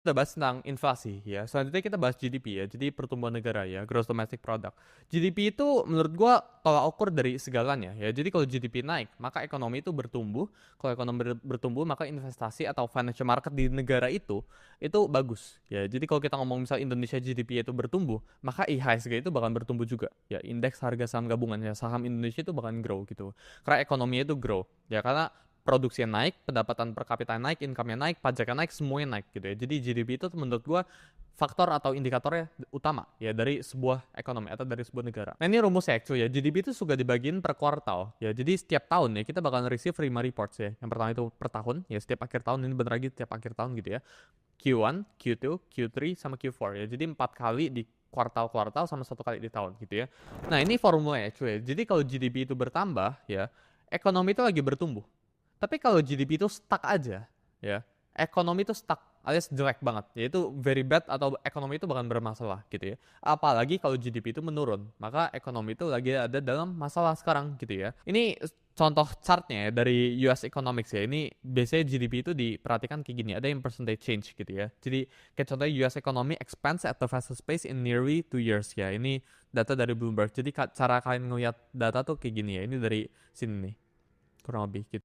Kita bahas tentang inflasi ya. Selanjutnya kita bahas GDP ya. Jadi pertumbuhan negara ya, Gross Domestic Product. GDP itu menurut gua tolak ukur dari segalanya ya. Jadi kalau GDP naik, maka ekonomi itu bertumbuh. Kalau ekonomi bertumbuh, maka investasi atau financial market di negara itu bagus ya. Jadi kalau kita ngomong misal Indonesia GDP itu bertumbuh, maka IHSG itu bakal bertumbuh juga ya. Indeks harga saham gabungan ya, saham Indonesia itu bakal grow gitu. Karena ekonominya itu grow ya, karena produksinya naik, pendapatan per kapita naik, income-nya naik, pajaknya naik, semuanya naik gitu ya. Jadi GDP itu menurut gua faktor atau indikatornya utama ya dari sebuah ekonomi atau dari sebuah negara. Nah ini rumusnya actually ya, GDP itu suka dibagiin per kuartal ya. Jadi setiap tahun ya kita bakal receive 5 reports ya. Yang pertama itu per tahun ya, setiap akhir tahun, ini bener lagi setiap akhir tahun gitu ya. Q1, Q2, Q3 sama Q4 ya. Jadi 4 kali di kuartal-kuartal sama 1 kali di tahun gitu ya. Nah ini formulanya actually. Jadi kalau GDP itu bertambah ya, ekonomi itu lagi bertumbuh. Tapi kalau GDP itu stuck aja, ya, ekonomi itu stuck alias jelek banget, yaitu very bad atau ekonomi itu bahkan bermasalah gitu ya. Apalagi kalau GDP itu menurun, maka ekonomi itu lagi ada dalam masalah sekarang gitu ya. Ini contoh chartnya ya dari US Economics ya. Ini biasanya GDP itu diperhatikan kayak gini, ada yang percentage change gitu ya. Jadi kayak contohnya US economy expands at the fastest pace in nearly 2 years ya. Ini data dari Bloomberg. Jadi cara kalian ngeliat data tuh kayak gini ya. Ini dari sini nih, kurang lebih gitu.